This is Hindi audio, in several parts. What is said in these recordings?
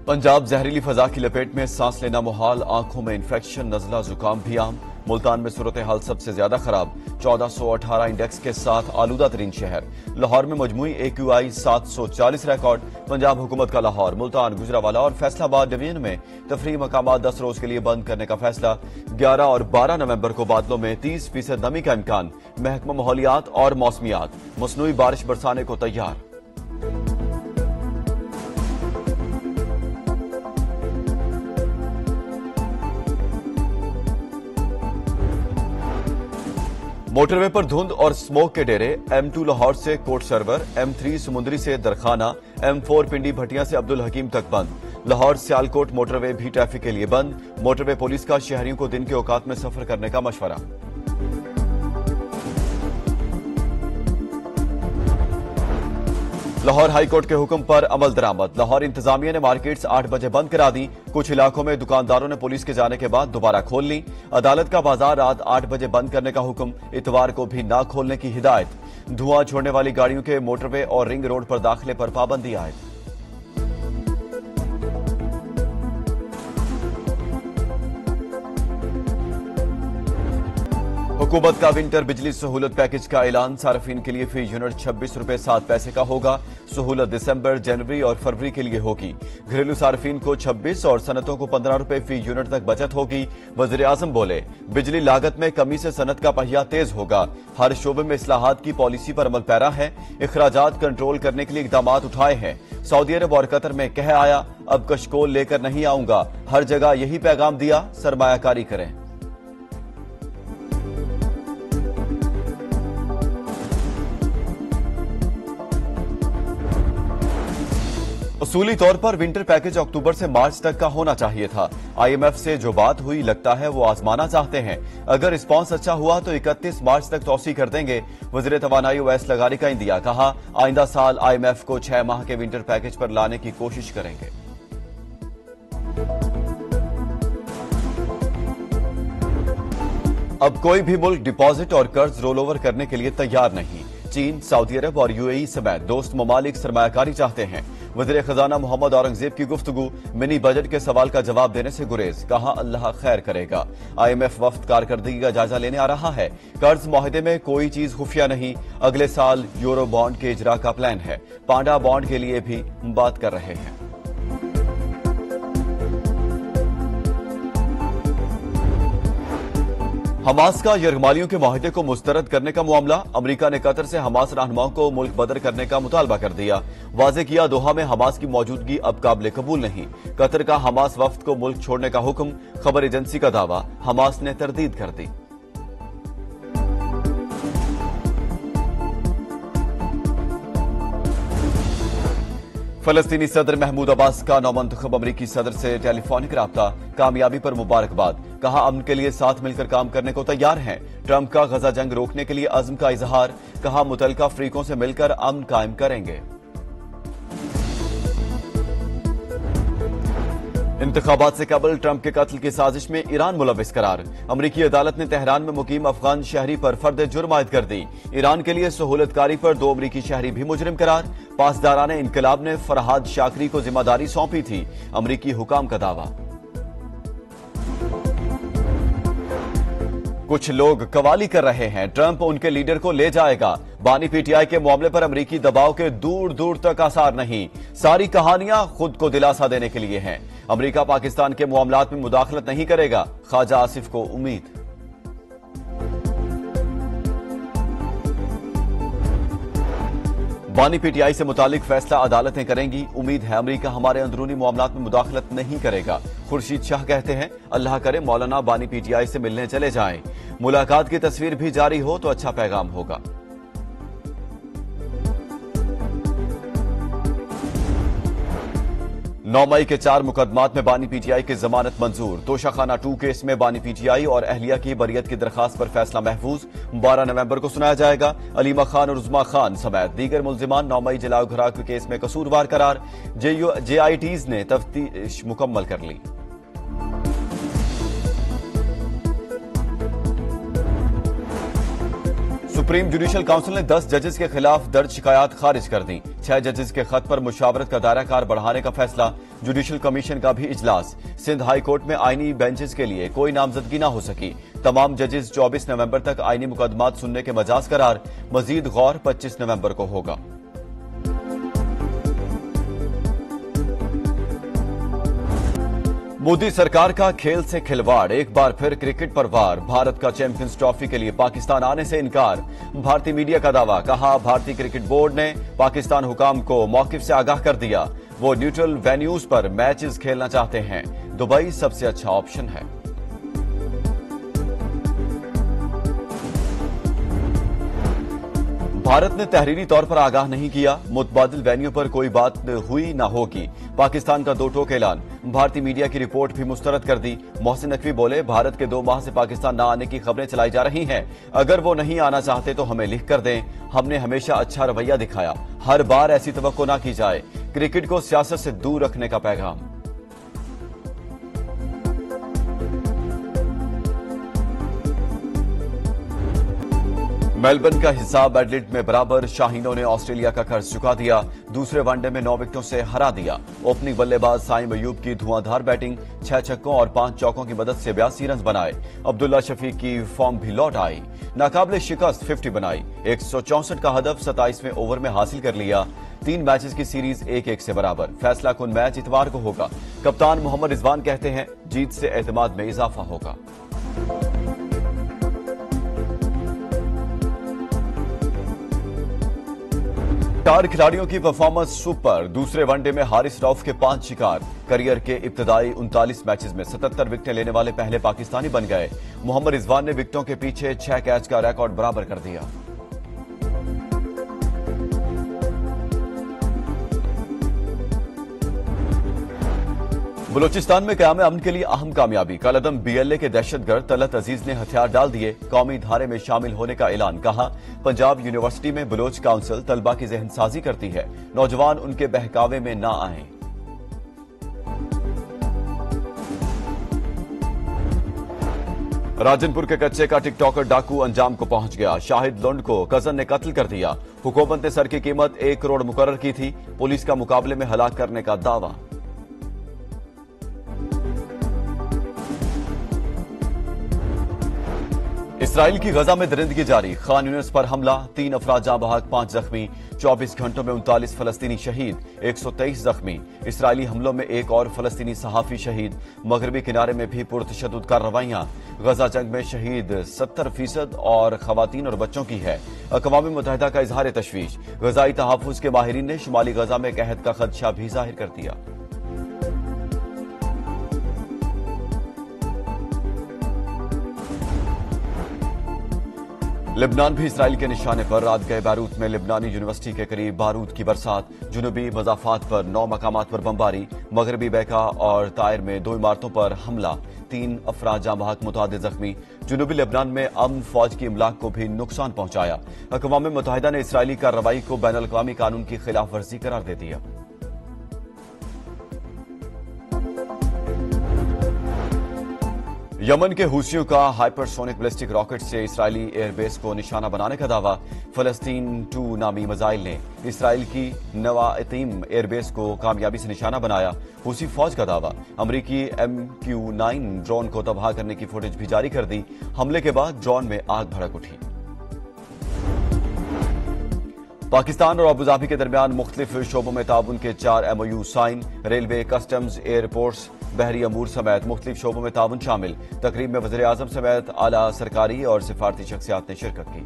पंजाब जहरीली फजा की लपेट में, सांस लेना मुहाल, आंखों में इंफेक्शन, नजला जुकाम भी आम। मुल्तान में सूरत हाल सबसे ज्यादा खराब, 1418 इंडेक्स के साथ आलूदा तरीन शहर। लाहौर में मजमुई AQI 740 रिकॉर्ड। पंजाब हुकूमत का लाहौर, मुल्तान, गुजरावाला और फैसलाबाद डिवीजन में तफरीही मकामात 10 रोज के लिए बंद करने का फैसला। 11 और 12 नवंबर को बादलों में 30% नमी का इम्कान। महकमा माहौलियात और मौसमियात मसनूई बारिश बरसाने को तैयार। मोटरवे पर धुंध और स्मोक के डेरे। M2 लाहौर से कोट सरवर, M3 समुंदरी से दरखाना, M4 पिंडी भटिया से अब्दुल हकीम तक बंद। लाहौर सियालकोट मोटरवे भी ट्रैफिक के लिए बंद। मोटरवे पुलिस का शहरियों को दिन के औकात में सफर करने का मशवरा। लाहौर हाईकोर्ट के हुक्म पर अमल दरामद। लाहौर इंतजामिया ने मार्केट्स 8 बजे बंद करा दी। कुछ इलाकों में दुकानदारों ने पुलिस के जाने के बाद दोबारा खोल ली। अदालत का बाजार रात 8 बजे बंद करने का हुक्म, इतवार को भी ना खोलने की हिदायत। धुआं छोड़ने वाली गाड़ियों के मोटरवे और रिंग रोड पर दाखिले पर पाबंदी आयद। हुकूमत का विंटर बिजली सहूलत पैकेज का ऐलान। सार्फिन के लिए फी यूनिट 26 रुपए 7 पैसे का होगा। सहूलत दिसंबर, जनवरी और फरवरी के लिए होगी। घरेलू सार्फिन को 26 और सनतों को 15 रुपए फी यूनिट तक बचत होगी। वजीर आजम बोले, बिजली लागत में कमी से सनत का पहिया तेज होगा। हर शोबे में इस्लाहात की पॉलिसी पर अमल पैरा है। इखराजात कंट्रोल करने के लिए इकदाम उठाए हैं। सऊदी अरब और कतर में कह आया, अब कशकोल लेकर नहीं आऊंगा। हर जगह यही पैगाम दिया, सरमायाकारी करें। उसूली तौर पर विंटर पैकेज अक्टूबर से मार्च तक का होना चाहिए था। IMF से जो बात हुई, लगता है वो आजमाना चाहते हैं। अगर रिस्पांस अच्छा हुआ तो 31 मार्च तक तौसी कर देंगे। वज़ीर तवानाई ओवैस लगारी का इंदिया, कहा आइंदा साल IMF को 6 माह के विंटर पैकेज पर लाने की कोशिश करेंगे। अब कोई भी मुल्क डिपॉजिट और कर्ज रोल ओवर करने के लिए तैयार नहीं। चीन, सऊदी अरब और UAE समेत दोस्त ममालिक सरमायाकारी चाहते हैं। वज़ीर खजाना मोहम्मद औरंगजेब की गुफ्तगू, मिनी बजट के सवाल का जवाब देने से गुरेज, कहा अल्लाह खैर करेगा। IMF वफ्द कारकर्दगी का जायजा लेने आ रहा है। कर्ज मुआहदे में कोई चीज खुफिया नहीं। अगले साल यूरो बॉन्ड के इजरा का प्लान है। पांडा बॉन्ड के लिए भी बात कर रहे हैं। हमास का यरगमालियों के माहिदे को मुस्तरद करने का मामला। अमेरिका ने कतर से हमास रहनुमाओं को मुल्क बदर करने का मुतालबा कर दिया। वाजे किया, दोहा में हमास की मौजूदगी अब काबिल कबूल नहीं। कतर का हमास वफ्द को मुल्क छोड़ने का हुक्म। खबर एजेंसी का दावा, हमास ने तरदीद कर दी। फलस्तीनी सदर महमूद अब्बास का नौमंतखब अमरीकी सदर से टेलीफोनिक राब्ता। कामयाबी पर मुबारकबाद, कहा अमन के लिए साथ मिलकर काम करने को तैयार हैं। ट्रंप का गजा जंग रोकने के लिए अज़्म का इजहार, कहा मुतल्लिका अफ्रीकों से मिलकर अमन कायम करेंगे। इंतखाबात से कबल ट्रंप के कत्ल की साजिश में ईरान मुलविस करार। अमरीकी अदालत ने तेहरान में मुकीम अफगान शहरी पर फर्द जुर्म आयद कर दी। ईरान के लिए सहूलतकारी पर 2 अमरीकी शहरी भी मुजरिम करार। पासदारान इनकलाब ने फरहाद शाकरी को जिम्मेदारी सौंपी थी। अमरीकी हुकाम का दावा। कुछ लोग कवाली कर रहे हैं, ट्रंप उनके लीडर को ले जाएगा। बानी PTI के मामले पर अमरीकी दबाव के दूर दूर तक आसार नहीं। सारी कहानियां खुद को दिलासा देने के लिए हैं। अमरीका पाकिस्तान के मामलात में मुदाखलत नहीं करेगा, ख्वाजा आसिफ को उम्मीद। बानी PTI से मुतालिक फैसला अदालतें करेंगी। उम्मीद है अमरीका हमारे अंदरूनी मामलात में मुदाखलत नहीं करेगा। खुर्शीद शाह कहते हैं, अल्लाह करे मौलाना बानी PTI से मिलने चले जाएं। मुलाकात की तस्वीर भी जारी हो तो अच्छा पैगाम होगा। 9 मई के 4 मुकदमात में बानी PTI की जमानत मंजूर। तोशाखाना 2 केस में बानी PTI और अहलिया की बरियत की दरखास्त पर फैसला महफूज। 12 नवंबर को सुनाया जाएगा। अलीमा खान और उज़मा खान समेत दीगर मुल्जिमान 9 मई जलाओ घराव के केस में कसूरवार करार। JITs ने तफ्तीश मुकम्मल कर ली। सुप्रीम जुडिशियल काउंसिल ने 10 जजेस के खिलाफ दर्ज शिकायत खारिज कर दी। 6 जजेस के खत पर मुशावरत का दायरा कार बढ़ाने का फैसला। जुडिशियल कमीशन का भी इजलास। सिंध हाई कोर्ट में आईनी बेंचेस के लिए कोई नामजदगी न हो सकी। तमाम जजेस 24 नवंबर तक आईनी मुकदमात सुनने के मजाज करार। मजीद गौर 25 नवंबर को होगा। मोदी सरकार का खेल से खिलवाड़, एक बार फिर क्रिकेट पर वार। भारत का चैंपियंस ट्रॉफी के लिए पाकिस्तान आने से इनकार। भारतीय मीडिया का दावा, कहा भारतीय क्रिकेट बोर्ड ने पाकिस्तान हुकाम को मौकिफ से आगाह कर दिया। वो न्यूट्रल वेन्यूज पर मैचेस खेलना चाहते हैं। दुबई सबसे अच्छा ऑप्शन है। भारत ने तहरीरी तौर पर आगाह नहीं किया। मुतबादिल वेन्यू पर कोई बात हुई ना होगी। पाकिस्तान का दो टोक ऐलान। भारतीय मीडिया की रिपोर्ट भी मुस्तरद कर दी। मोहसिन नकवी बोले, भारत के 2 माह से पाकिस्तान न आने की खबरें चलाई जा रही हैं। अगर वो नहीं आना चाहते तो हमें लिख कर दें। हमने हमेशा अच्छा रवैया दिखाया। हर बार ऐसी तवक्को ना की जाए। क्रिकेट को सियासत से दूर रखने का पैगाम। मेलबर्न का हिसाब एडिलेड में बराबर। शाहीनों ने ऑस्ट्रेलिया का कर्ज चुका दिया। दूसरे वनडे में 9 विकेटों से हरा दिया। ओपनिंग बल्लेबाज साइम अयूब की धुआंधार बैटिंग। 6 छक्कों और 5 चौकों की मदद से 82 रन बनाए। अब्दुल्ला शफीक की फॉर्म भी लौट आई। नाकाबिले शिकस्त 50 बनाई। 164 का हदफ 27वें ओवर में हासिल कर लिया। 3 मैचेस की सीरीज 1-1 से बराबर। फैसला कुन मैच इतवार को होगा। कप्तान मोहम्मद रिजवान कहते हैं, जीत से एतमाद में इजाफा होगा। 4 खिलाड़ियों की परफॉर्मेंस सुपर। दूसरे वनडे में हारिस रऊफ के 5 शिकार। करियर के इब्तदाई 39 मैचेस में 77 विकेटें लेने वाले पहले पाकिस्तानी बन गए। मोहम्मद रिजवान ने विकेटों के पीछे 6 कैच का रिकॉर्ड बराबर कर दिया। बलूचिस्तान में क़याम अमन के लिए अहम कामयाबी। कलअदम बीएलए के दहशतगर्द तलत अजीज ने हथियार डाल दिए। कौमी धारे में शामिल होने का ऐलान। कहा, पंजाब यूनिवर्सिटी में बलोच काउंसिल तलबा की जहनसाजी करती है। नौजवान उनके बहकावे में ना आएं। राजनपुर के कच्चे का टिकटॉकर डाकू अंजाम को पहुंच गया। शाहिद लुंड को कजन ने कत्ल कर दिया। हुकूमत ने सर की कीमत 1 करोड़ मुकर्रर की थी। पुलिस का मुकाबले में हलाक करने का दावा। इसराइल की गजा में दरिंदगी जारी। खान यूनिस पर हमला। 3 अफराद जाँ बहक, 5 जख्मी। 24 घंटों में 39 फलस्तीनी शहीद, 123 जख्मी। इसराइली हमलों में एक और फलस्तीनी सहाफी शहीद। मगरबी किनारे में भी पुरतशद्दुद कार्रवाइयां। गजा जंग में शहीद 70% और खवातीन और बच्चों की है। अक़वाम मुत्तहिदा का इजहार तशवीश। गजाई तहफ़्फ़ुज़ के माहिरीन ने शुमाली गजा में कहत का खदशा भी जाहिर कर दिया। लेबनान भी इसराइल के निशाने पर। रात गए बैरूत में लेबनानी यूनिवर्सिटी के करीब बारूद की बरसात। जुनूबी मज़ाफ़ात पर 9 मकामात पर बमबारी। मगरबी बैका और तायर में 2 इमारतों पर हमला। 3 अफराद जाँ बहक, मुतादिद जख्मी। जुनूबी लेबनान में अमन फौज की इमलाक को भी नुकसान पहुंचाया। अक़वाम मुत्तहिदा ने इसराइली कार्रवाई को बैनुल अक़वामी कानून की खिलाफ वर्जी करार दे दिया। यमन के हूसियों का हाइपरसोनिक बैलिस्टिक रॉकेट से इसराइली एयरबेस को निशाना बनाने का दावा। फलस्तीन 2 नामी मिसाइल ने इसराइल की नवाइतीम एयरबेस को कामयाबी से निशाना बनाया। हूसी फौज का दावा। अमरीकी MQ-9 ड्रोन को तबाह करने की फुटेज भी जारी कर दी। हमले के बाद ड्रोन में आग भड़क उठी। पाकिस्तान और अबूधाबी के दरमियान मुख्तलिफ शोबों में ताउन के 4 MOU sign. Railway, customs, airports, बहरी अमूर समेत मुख्तलिफ शोबों में ताउन शामिल। तकरीब में वज़ीर आज़म समेत आला सरकारी और सिफारती शख्सियात ने शिरकत की।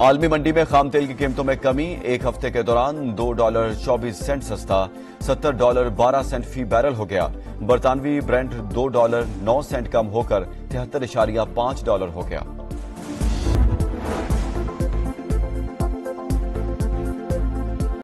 आलमी मंडी में खाम तेल की कीमतों में कमी। 1 हफ्ते के दौरान $2.24 सस्ता, $70.12 फी बैरल हो गया। बरतानवी ब्रेंट $2.09 कम होकर $73.5 हो गया।